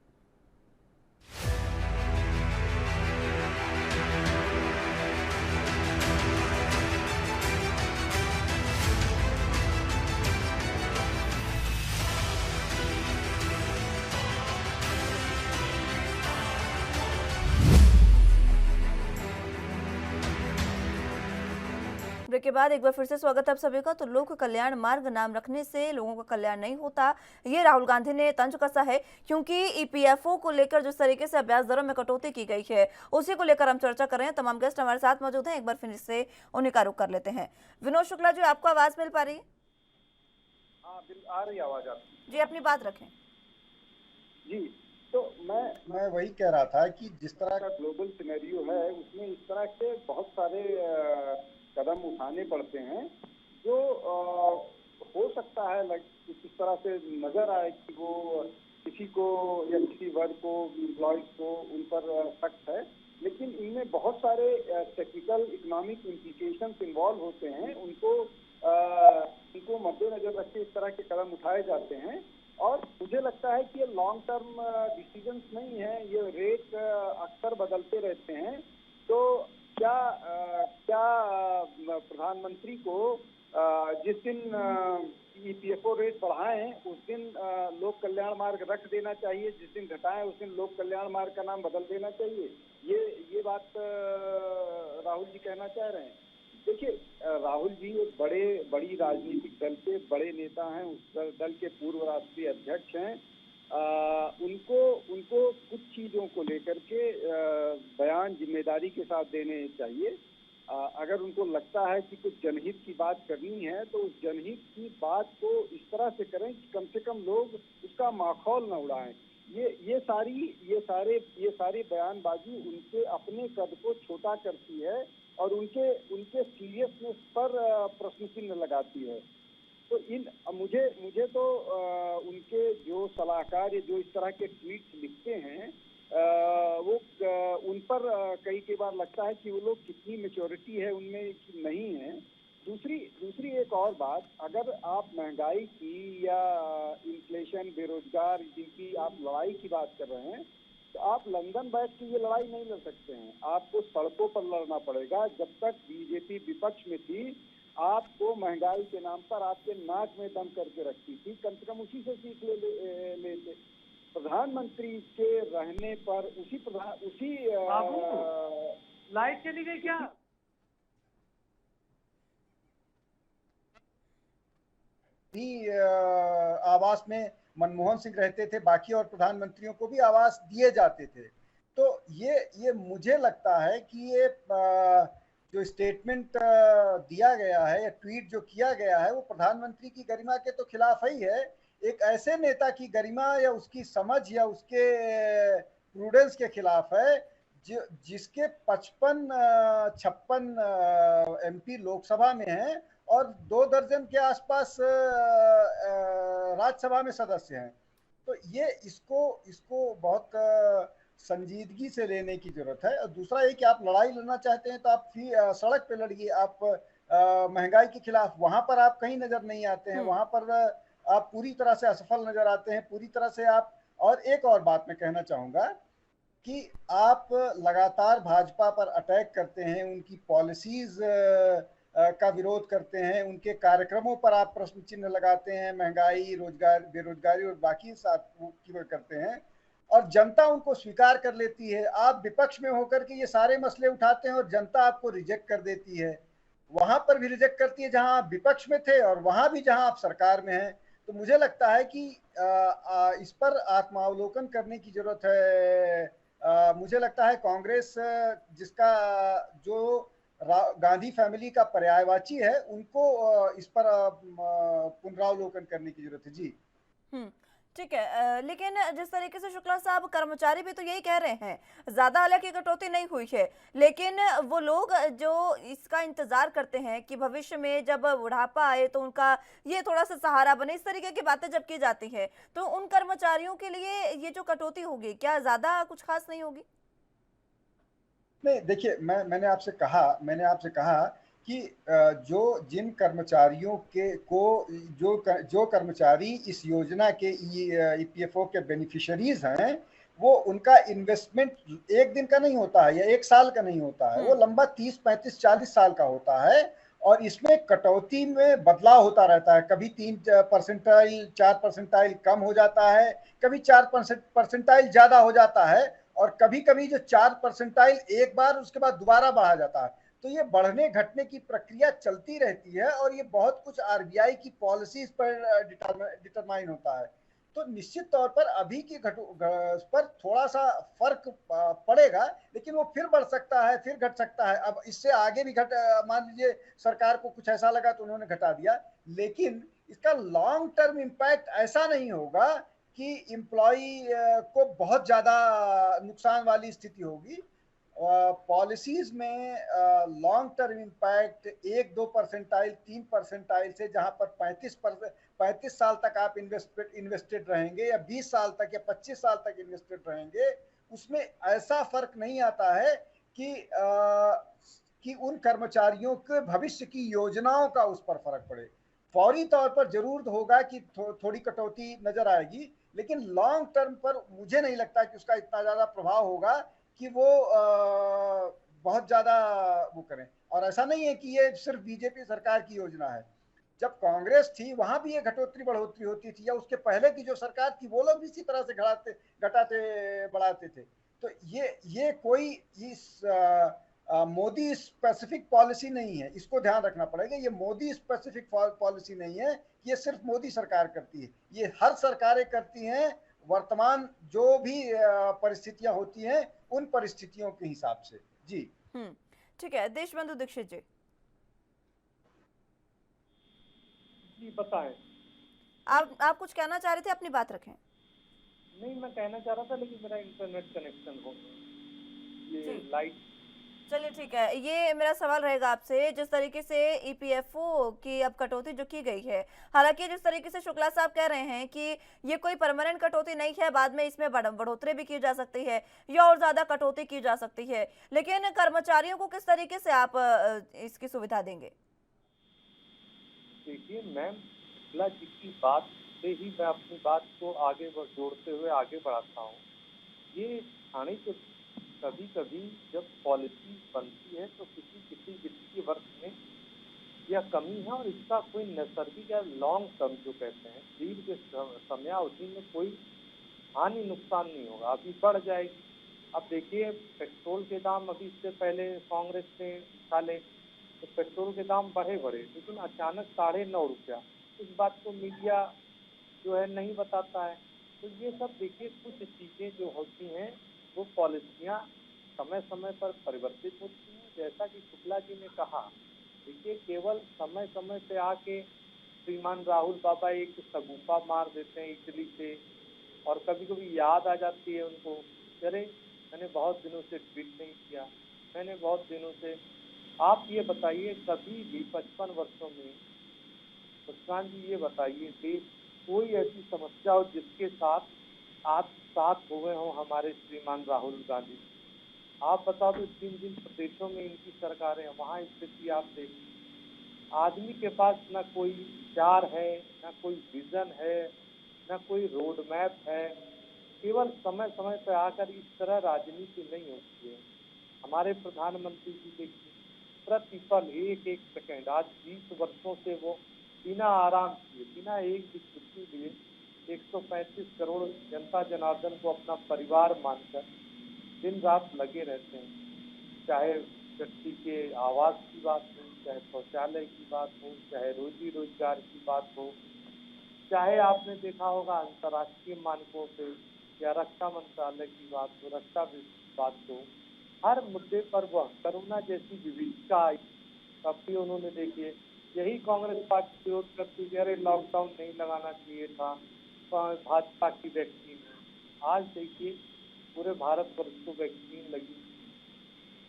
ब्रेक के बाद एक बार फिर से स्वागत है आप सभी का। तो लोक कल्याण मार्ग नाम रखने से लोगों का कल्याण नहीं होता, ये राहुल गांधी ने तंज कसा है, क्योंकि ईपीएफओ को लेकर जिस तरीके से ब्याज दरों में कटौती की गई है, उसी को लेकर हम चर्चा कर रहे हैं। तमाम गेस्ट हमारे साथ मौजूद हैं, एक बार फिर से उन्हीं का रुख कर लेते हैं। विनोद शुक्ला जी, आपको आवाज मिल पा रही है? हाँ, आ रही आवाज आपकी जी, अपनी बात रखें जी। तो मैं वही कह रहा था कि जिस तरह का ग्लोबल सिनेरियो है, उसमें इस तरह के बहुत सारे कदम उठाने पड़ते हैं जो हो सकता है कुछ इस तरह से नजर आए कि वो किसी को या किसी वर्ग को, एम्प्लॉयज को उन पर सख्त है, लेकिन इनमें बहुत सारे टेक्निकल इकोनॉमिक इम्प्लीकेशंस इन्वॉल्व होते हैं। उनको मद्देनजर रख के इस तरह के कदम उठाए जाते हैं, और मुझे लगता है कि ये लॉन्ग टर्म डिसीजंस नहीं है, ये रेट अक्सर बदलते रहते हैं। तो क्या प्रधानमंत्री को जिस दिन ईपीएफओ रेट बढ़ाएं उस दिन लोक कल्याण मार्ग रख देना चाहिए, जिस दिन घटाएं उस दिन लोक कल्याण मार्ग का नाम बदल देना चाहिए? ये बात राहुल जी कहना चाह रहे हैं। देखिए, राहुल जी एक बड़ी राजनीतिक दल के बड़े नेता हैं, उस दल के पूर्व राष्ट्रीय अध्यक्ष हैं। उनको कुछ चीजों को लेकर के बयान जिम्मेदारी के साथ देने चाहिए। अगर उनको लगता है कि कुछ जनहित की बात करनी है, तो उस जनहित की बात को इस तरह से करें कि कम से कम लोग उसका माखौल न उड़ाएं। ये सारी बयानबाजी उनके अपने कद को छोटा करती है और उनके सीरियसनेस पर प्रश्न चिन्ह लगाती है। तो मुझे तो उनके जो सलाहकार, जो इस तरह के ट्वीट्स लिखते हैं, वो उन पर कई बार लगता है कि वो लोग कितनी मैच्योरिटी है उनमें कि नहीं है। दूसरी एक और बात, अगर आप महंगाई की या इन्फ्लेशन, बेरोजगार, जिनकी आप लड़ाई की बात कर रहे हैं, तो आप लंदन बैठ के ये लड़ाई नहीं लड़ सकते हैं। आपको सड़कों पर लड़ना पड़ेगा। जब तक बीजेपी विपक्ष में थी, आपको महंगाई के नाम पर आपके नाक में दम करके रखती थी। कम से कम उसी से सीख लेते। प्रधानमंत्री के रहने पर उसी लाइट चली गई क्या? आवास में मनमोहन सिंह रहते थे, बाकी और प्रधानमंत्रियों को भी आवास दिए जाते थे। तो ये मुझे लगता है कि ये जो स्टेटमेंट दिया गया है या ट्वीट जो किया गया है, वो प्रधानमंत्री की गरिमा के तो खिलाफ ही है। एक ऐसे नेता की गरिमा या उसकी समझ या उसके प्रूडेंस के खिलाफ है जिसके 56 एमपी लोकसभा में हैं और 2 दर्जन के आसपास राज्यसभा में सदस्य हैं। तो ये इसको बहुत संजीदगी से लेने की जरूरत है। और दूसरा ये कि आप लड़ाई लड़ना चाहते हैं तो आप सड़क पे लड़िए। आप महंगाई के खिलाफ, वहां पर आप कहीं नजर नहीं आते हैं, वहां पर आप पूरी तरह से असफल नजर आते हैं, पूरी तरह से आप। और एक और बात मैं कहना चाहूंगा कि आप लगातार भाजपा पर अटैक करते हैं, उनकी पॉलिसीज का विरोध करते हैं, उनके कार्यक्रमों पर आप प्रश्न चिन्ह लगाते हैं, महंगाई, बेरोजगारी और बाकी साथ की करते हैं, और जनता उनको स्वीकार कर लेती है। आप विपक्ष में होकर के ये सारे मसले उठाते हैं और जनता आपको रिजेक्ट कर देती है। वहां पर भी रिजेक्ट करती है जहां आप विपक्ष में थे, और वहां भी जहां आप सरकार में हैं। तो मुझे लगता है कि इस पर आत्मावलोकन करने की जरूरत है। मुझे लगता है कांग्रेस, जिसका जो गांधी फैमिली का पर्यायवाची है, उनको इस पर पुनरावलोकन करने की जरूरत है। जी, ठीक है, लेकिन जिस तरीके से शुक्ला साहब, कर्मचारी भी तो यही कह रहे हैं, ज्यादा हालांकि कटौती नहीं हुई है, लेकिन वो लोग जो इसका इंतजार करते हैं कि भविष्य में जब बुढ़ापा आए तो उनका ये थोड़ा सा सहारा बने, इस तरीके की बातें जब की जाती है, तो उन कर्मचारियों के लिए ये जो कटौती होगी क्या ज्यादा कुछ खास नहीं होगी? नहीं, देखिए, मैंने आपसे कहा कि जिन कर्मचारियों के को जो कर्मचारी इस योजना के ईपीएफओ के बेनिफिशियरीज हैं, वो उनका इन्वेस्टमेंट एक दिन का नहीं होता है या एक साल का नहीं होता है, वो लंबा 30, 35, 40 साल का होता है। और इसमें कटौती में बदलाव होता रहता है, कभी 3%, 4% कम हो जाता है, कभी 4% ज्यादा हो जाता है, और कभी कभी जो 4% एक बार, उसके बाद दोबारा बढ़ा जाता है। तो ये बढ़ने घटने की प्रक्रिया चलती रहती है, और ये बहुत कुछ आरबीआई की पॉलिसीज पर डिटरमाइन होता है। तो निश्चित तौर पर अभी की पर थोड़ा सा फर्क पड़ेगा, लेकिन वो फिर बढ़ सकता है, फिर घट सकता है। अब इससे आगे भी मान लीजिए सरकार को कुछ ऐसा लगा तो उन्होंने घटा दिया, लेकिन इसका लॉन्ग टर्म इम्पैक्ट ऐसा नहीं होगा कि एम्प्लॉई को बहुत ज्यादा नुकसान वाली स्थिति होगी। पॉलिसीज में लॉन्ग टर्म इम्पैक्ट 1-2%, 3% से, जहां पर 35 साल तक आप इन्वेस्टेड रहेंगे, या 20 साल तक या 25 साल तक इन्वेस्टेड रहेंगे, उसमें ऐसा फर्क नहीं आता है कि उन कर्मचारियों के भविष्य की योजनाओं का उस पर फर्क पड़े। फौरी तौर पर जरूर होगा कि थोड़ी कटौती नजर आएगी, लेकिन लॉन्ग टर्म पर मुझे नहीं लगता कि उसका इतना ज्यादा प्रभाव होगा कि वो बहुत ज्यादा वो करें। और ऐसा नहीं है कि ये सिर्फ बीजेपी सरकार की योजना है, जब कांग्रेस थी वहां भी ये घटोतरी बढ़ोतरी होती थी, या उसके पहले की जो सरकार थी वो लोग भी इसी तरह से घटाते बढ़ाते थे। तो ये कोई इस मोदी स्पेसिफिक पॉलिसी नहीं है, इसको ध्यान रखना पड़ेगा। ये मोदी स्पेसिफिक पॉलिसी नहीं है, ये सिर्फ मोदी सरकार करती है, ये हर सरकारें करती हैं। वर्तमान जो भी परिस्थितियां होती हैं, उन परिस्थितियों के हिसाब से। जी ठीक है, देशबंधु दीक्षित जी। जी बताएं। आप कुछ कहना चाह रहे थे, अपनी बात रखें। नहीं, मैं कहना चाह रहा था, लेकिन मेरा इंटरनेट कनेक्शन हो, ये लाइट। चलिए ठीक है, ये मेरा सवाल रहेगा आपसे, जिस तरीके से ईपीएफओ की अब कटौती जो की गई है, हालांकि जिस तरीके से शुक्ला साहब कह रहे हैं कि ये कोई परमानेंट कटौती नहीं है, बाद में इसमें बढ़ोतरी भी की जा सकती है या और ज्यादा कटौती की जा सकती है, लेकिन कर्मचारियों को किस तरीके से आप इसकी सुविधा देंगे? देखिए मैम, शुक्ला जी की बात से ही मैं अपनी बात को आगे जोड़ते हुए आगे बढ़ाता हूँ। ये थाने के कभी कभी जब पॉलिसी बनती है तो किसी वित्तीय वर्ष में यह कमी है, और इसका कोई नैसर्गिक या लॉन्ग टर्म जो कहते हैं दीर्घ समयावधि में कोई हानि नुकसान नहीं होगा, अभी बढ़ जाएगी। अब देखिए, पेट्रोल के दाम अभी इससे पहले कांग्रेस ने डाले तो पेट्रोल के दाम बढ़े, लेकिन अचानक 9.5 रुपया, इस बात को मीडिया जो है नहीं बताता है। तो ये सब देखिए, कुछ चीज़ें जो होती हैं वो पॉलिसियाँ समय समय पर परिवर्तित होती हैं। जैसा कि शुक्ला जी ने कहा, देखिए केवल समय समय पे आके श्रीमान राहुल बाबा एक सगुफा मार देते हैं इटली से, और कभी कभी याद आ जाती है उनको, अरे मैंने बहुत दिनों से ट्वीट नहीं किया, मैंने बहुत दिनों से। आप ये बताइए, कभी भी 55 वर्षों में मुस्कान जी ये बताइए कि कोई ऐसी समस्या हो जिसके साथ आप साथ हुए हों हमारे श्रीमान राहुल गांधी। आप बताओ तो जिन प्रदेशों में इनकी सरकारें हैं, वहाँ स्थिति आप देखिए, आदमी के पास ना कोई विचार है, ना कोई विजन है, ना कोई रोड मैप है, केवल समय समय पर आकर इस तरह राजनीति नहीं होती है। हमारे प्रधानमंत्री जी देखिए, प्रतिपल एक सेकंड, आज 20 वर्षों से वो बिना आराम किए, बिना एक भी छुट्टी लिए 135 करोड़ जनता जनार्दन को अपना परिवार मानकर दिन रात लगे रहते हैं। चाहे व्यक्ति के आवास की बात हो, चाहे शौचालय की बात हो, चाहे रोजी रोजगार की बात हो, चाहे आपने देखा होगा अंतर्राष्ट्रीय मानकों पे या रक्षा मंत्रालय की बात हो, रक्षा बात हो, हर मुद्दे पर वह करुणा जैसी विविधता आई। तब भी उन्होंने देखिए यही कांग्रेस पार्टी विरोध करती है, अरे लॉकडाउन नहीं लगाना चाहिए था, भाजपा की वैक्सीन है। आज देखिए पूरे भारतवर्ष को वैक्सीन लगी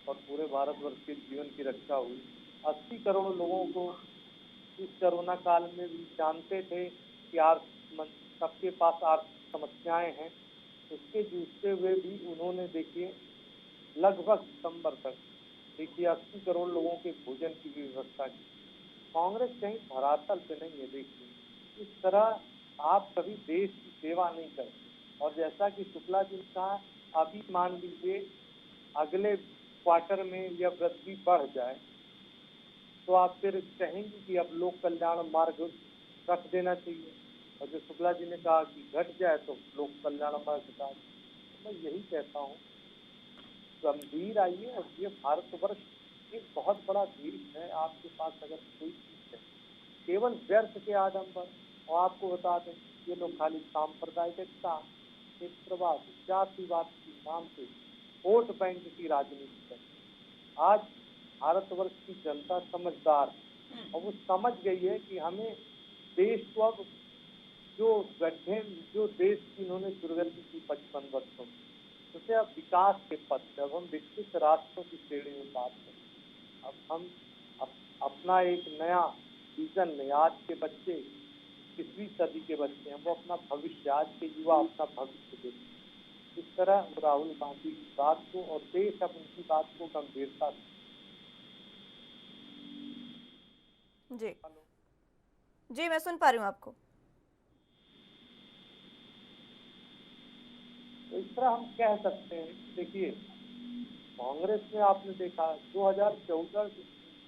और पूरे भारतवर्ष के जीवन की रक्षा हुई। 80 करोड़ लोगों को इस कोरोना काल में भी जानते थे कि सबके पास आर्थिक समस्याएं हैं, उसके जूझते हुए भी उन्होंने देखिए लगभग सितंबर तक देखिए 80 करोड़ लोगों के भोजन की भी व्यवस्था की। कांग्रेस कहीं धरातल पे नहीं है। देखिए इस तरह आप कभी देश की सेवा नहीं करते। और जैसा कि शुक्ला जी ने कहा, अभी मान लीजिए अगले क्वार्टर में या वृद्धि बढ़ जाए तो आप फिर कहेंगे कि अब लोक कल्याण मार्ग रख देना चाहिए, और जो शुक्ला जी ने कहा कि घट जाए तो लोक कल्याण मार्ग हटा दें। तो मैं यही कहता हूँ, गंभीर आइए। और ये भारतवर्ष एक बहुत बड़ा देश है, आपके पास अगर कोई चीज है केवल व्यर्थ के आडंबर, और आपको बता दें ये लोग खाली सांप्रदायिकता, क्षेत्रवाद, जातिवाद के नाम से वोट बैंक की राजनीति करते। आज भारतवर्ष की जनता समझदार है और वो समझ गई है कि हमें देश को अब जो देश की इन्होंने दुर्गति की 55 वर्षों में, उसे अब विकास के पथ, जब हम विकसित राष्ट्रों की श्रेणी में बात करें, अब हम अपना एक नया विजन में, आज के बच्चे 20वीं सदी के बच्चे हैं, वो अपना भविष्य, आज के युवा अपना भविष्य देखते। इस तरह राहुल गांधी की बात को और देश अब उनकी बात को गंभीरता से। जी मैं सुन पा रही हूँ आपको। तो इस तरह हम कह सकते हैं। देखिए कांग्रेस में आपने देखा 2014,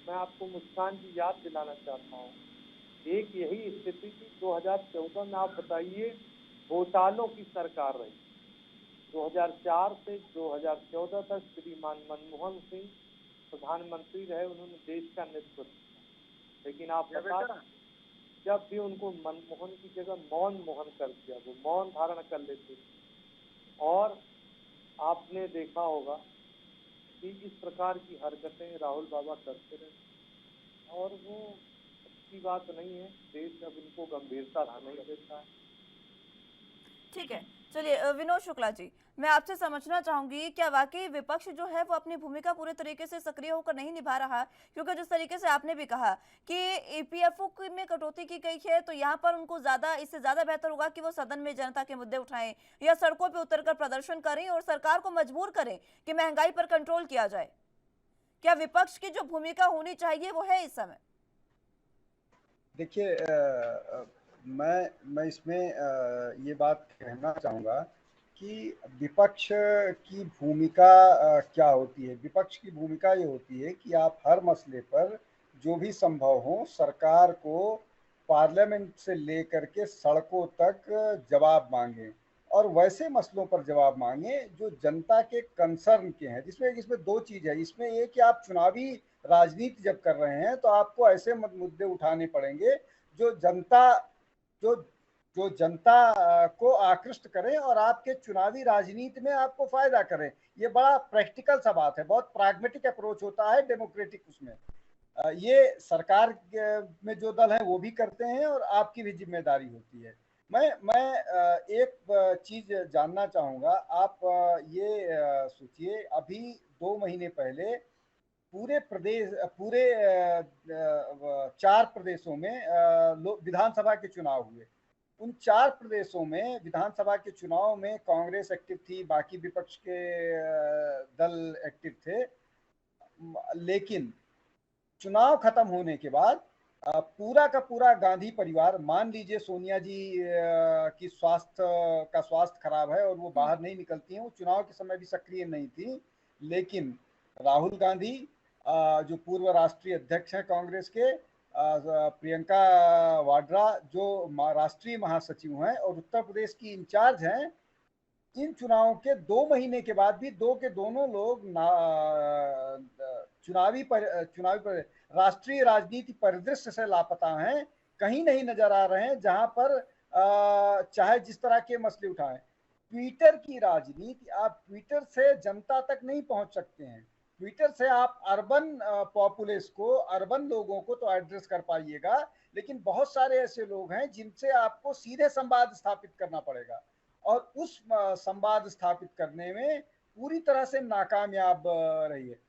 मैं आपको मुस्कान जी याद दिलाना चाहता हूँ, एक यही स्थिति थी 2014 में। आप बताइए, घोटालों की सरकार रही। 2004 से 2014 तक श्रीमान मनमोहन सिंह प्रधानमंत्री रहे, उन्होंने देश का नेतृत्व किया। लेकिन आप बता, जब भी उनको मनमोहन की जगह मौन मोहन कर दिया, वो मौन धारण कर लेते थे। और आपने देखा होगा कि इस प्रकार की हरकतें राहुल बाबा करते रहे, और वो अच्छी बात नहीं है। देश अब इनको गंभीरता नहीं देता है। ठीक है, चलिए विनोद शुक्ला जी, मैं आपसे समझना चाहूंगी, क्या वाकई विपक्ष जो है वो अपनी भूमिका पूरे तरीके से सक्रिय होकर नहीं निभा रहा? क्योंकि जिस तरीके से आपने भी कहा कि ईपीएफओ में कटौती की गई है, तो यहाँ पर उनको इससे ज्यादा बेहतर होगा कि वो सदन में जनता के मुद्दे उठाएं या सड़कों पर उतरकर प्रदर्शन करें और सरकार को मजबूर करें कि महंगाई पर कंट्रोल किया जाए। क्या विपक्ष की जो भूमिका होनी चाहिए वो है इस समय? देखिए, मैं इसमें ये बात कहना चाहूँगा कि विपक्ष की भूमिका क्या होती है। विपक्ष की भूमिका ये होती है कि आप हर मसले पर जो भी संभव हो सरकार को पार्लियामेंट से लेकर के सड़कों तक जवाब मांगे, और वैसे मसलों पर जवाब मांगे जो जनता के कंसर्न के हैं। इसमें दो चीज़ है। इसमें ये कि आप चुनावी राजनीति जब कर रहे हैं तो आपको ऐसे मुद्दे उठाने पड़ेंगे जो जनता को आकृष्ट करें और आपके चुनावी राजनीति में आपको फायदा करें। ये बड़ा प्रैक्टिकल सा बात है, बहुत प्राग्मेटिक अप्रोच होता है डेमोक्रेटिक। उसमें ये सरकार में जो दल है वो भी करते हैं और आपकी भी जिम्मेदारी होती है। मैं एक चीज जानना चाहूँगा। आप ये सोचिए, अभी 2 महीने पहले पूरे 4 प्रदेशों में विधानसभा के चुनाव हुए। उन 4 प्रदेशों में विधानसभा के चुनाव में कांग्रेस एक्टिव थी, बाकी विपक्ष के दल एक्टिव थे। लेकिन चुनाव खत्म होने के बाद पूरा का पूरा गांधी परिवार, मान लीजिए सोनिया जी की स्वास्थ्य खराब है और वो बाहर नहीं निकलती हैं, वो चुनाव के समय भी सक्रिय नहीं थी। लेकिन राहुल गांधी जो पूर्व राष्ट्रीय अध्यक्ष हैं कांग्रेस के, प्रियंका वाड्रा जो राष्ट्रीय महासचिव हैं और उत्तर प्रदेश की इंचार्ज हैं, इन चुनावों के 2 महीने के बाद भी दोनों लोग चुनावी राष्ट्रीय राजनीति परिदृश्य से लापता हैं, कहीं नहीं नजर आ रहे हैं। जहां पर चाहे जिस तरह के मसले उठाएं, ट्विटर की राजनीति, आप ट्विटर से जनता तक नहीं पहुंच सकते हैं। ट्विटर से आप अर्बन पॉपुलेस को, अर्बन लोगों को तो एड्रेस कर पाइएगा, लेकिन बहुत सारे ऐसे लोग हैं जिनसे आपको सीधे संवाद स्थापित करना पड़ेगा, और उस संवाद स्थापित करने में पूरी तरह से नाकामयाब रही है।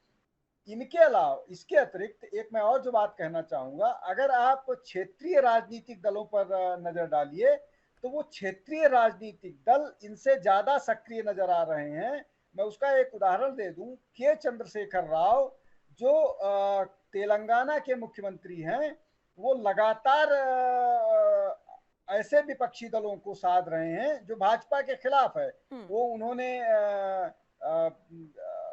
इनके अलावा, इसके अतिरिक्त एक मैं और जो बात कहना चाहूंगा, अगर आप क्षेत्रीय राजनीतिक दलों पर नजर डालिए तो वो क्षेत्रीय राजनीतिक दल इनसे ज्यादा सक्रिय नजर आ रहे हैं। मैं उसका एक उदाहरण दे दूं, के चंद्रशेखर राव जो तेलंगाना के मुख्यमंत्री हैं, वो लगातार ऐसे विपक्षी दलों को साध रहे हैं जो भाजपा के खिलाफ है। वो उन्होंने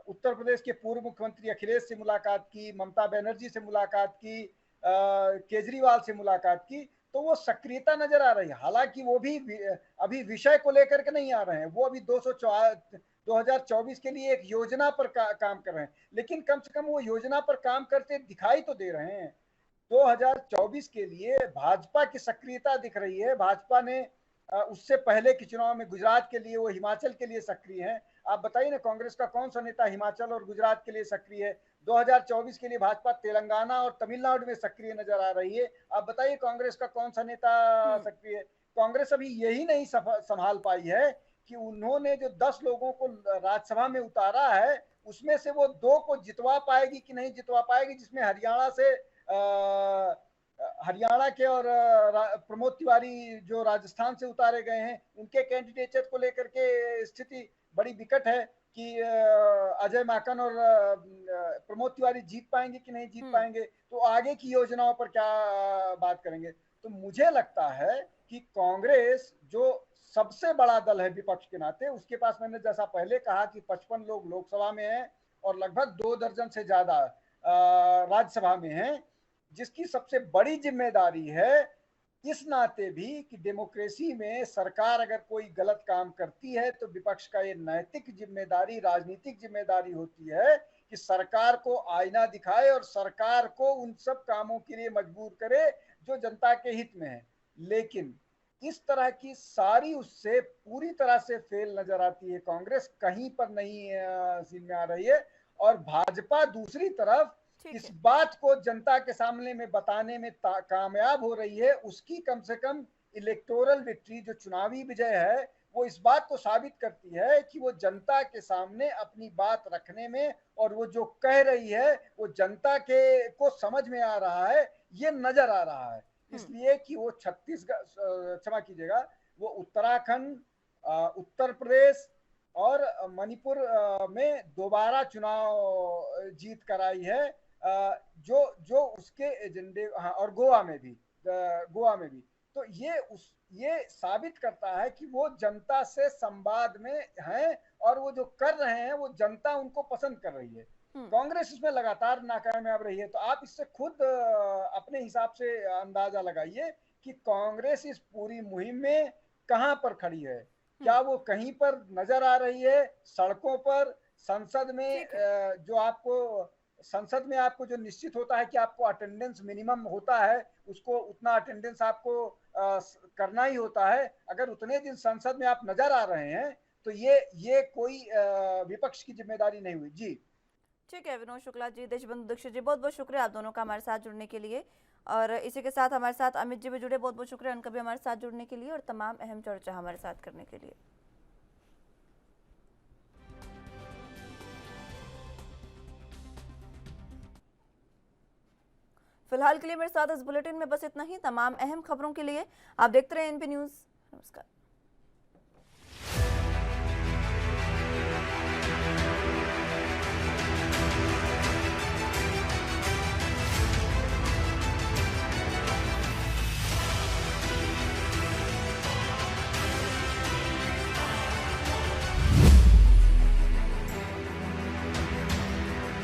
उत्तर प्रदेश के पूर्व मुख्यमंत्री अखिलेश से मुलाकात की, ममता बनर्जी से मुलाकात की, केजरीवाल से मुलाकात की, तो वो सक्रियता नजर आ रही है। हालांकि वो भी अभी विषय को लेकर के नहीं आ रहे हैं, वो अभी 2024 के लिए एक योजना पर काम कर रहे हैं, लेकिन कम से कम वो योजना पर काम करते दिखाई तो दे रहे हैं। 2024 के लिए भाजपा की सक्रियता दिख रही है। भाजपा ने उससे पहले के चुनाव में गुजरात के लिए, वो हिमाचल के लिए सक्रिय हैं। आप बताइए ना, कांग्रेस का कौन सा नेता हिमाचल और गुजरात के लिए सक्रिय है? 2024 के लिए भाजपा तेलंगाना और तमिलनाडु में सक्रिय नजर आ रही है। आप बताइए कांग्रेस का कौन सा नेता सक्रिय है? कांग्रेस अभी यही नहीं संभाल पाई है कि उन्होंने जो 10 लोगों को राज्यसभा में उतारा है, उसमें से वो 2 को जितवा पाएगी कि नहीं जितवा पाएगी, जिसमें हरियाणा के और प्रमोद तिवारी जो राजस्थान से उतारे गए हैं, उनके कैंडिडेचर को लेकर के स्थिति बड़ी विकट है कि अजय माकन और प्रमोद तिवारी जीत पाएंगे कि नहीं जीत पाएंगे, तो आगे की योजनाओं पर क्या बात करेंगे। तो मुझे लगता है कि कांग्रेस जो सबसे बड़ा दल है विपक्ष के नाते, उसके पास, मैंने जैसा पहले कहा कि 55 लोग लोकसभा में हैं और लगभग 2 दर्जन से ज्यादा राज्यसभा में हैं, जिसकी सबसे बड़ी जिम्मेदारी है इस नाते भी कि डेमोक्रेसी में सरकार अगर कोई गलत काम करती है तो विपक्ष का ये नैतिक जिम्मेदारी, राजनीतिक जिम्मेदारी होती है कि सरकार को आईना दिखाए और सरकार को उन सब कामों के लिए मजबूर करे जो जनता के हित में है। लेकिन इस तरह की सारी उससे पूरी तरह से फेल नजर आती है। कांग्रेस कहीं पर नहीं सीन में आ रही है, और भाजपा दूसरी तरफ इस बात को जनता के सामने में बताने में कामयाब हो रही है। उसकी कम से कम इलेक्टोरल विक्ट्री, जो चुनावी विजय है, वो इस बात को साबित करती है कि वो जनता के सामने अपनी बात रखने में, और वो जो कह रही है वो जनता के को समझ में आ रहा है, ये नजर आ रहा है। इसलिए कि वो छत्तीसगढ़, क्षमा कीजिएगा, वो उत्तराखंड, उत्तर प्रदेश और मणिपुर में दोबारा चुनाव जीत कर आई है, जो उसके एजेंडे, हाँ, और गोवा में भी तो ये साबित करता है कि वो जनता से संवाद में हैं, और वो जो कर रहे हैं वो जनता उनको पसंद कर रही है। कांग्रेस इसमें लगातार नाकामयाब रही है। तो आप इससे खुद अपने हिसाब से अंदाजा लगाइए कि कांग्रेस इस पूरी मुहिम में कहां पर खड़ी है। क्या वो कहीं पर नजर आ रही है? सड़कों पर, संसद में, जो आपको संसद में आपको जो निश्चित होता है कि आपको अटेंडेंस मिनिमम होता है, उसको उतना अटेंडेंस आपको करना ही होता है। अगर उतने दिन संसद में आप नजर आ रहे हैं तो ये कोई विपक्ष की जिम्मेदारी नहीं हुई। जी ठीक है, विनोद शुक्ला जी, देशबंधु दीक्षित जी, बहुत बहुत शुक्रिया आप दोनों का हमारे साथ जुड़ने के लिए। और इसी के साथ हमारे साथ अमित जी भी जुड़े, बहुत बहुत शुक्रिया उनका भी हमारे साथ जुड़ने के लिए और तमाम अहम चर्चा हमारे साथ करने के लिए। फिलहाल के लिए मेरे साथ इस बुलेटिन में बस इतना ही। तमाम अहम खबरों के लिए आप देखते रहे एनपी न्यूज़। नमस्कार।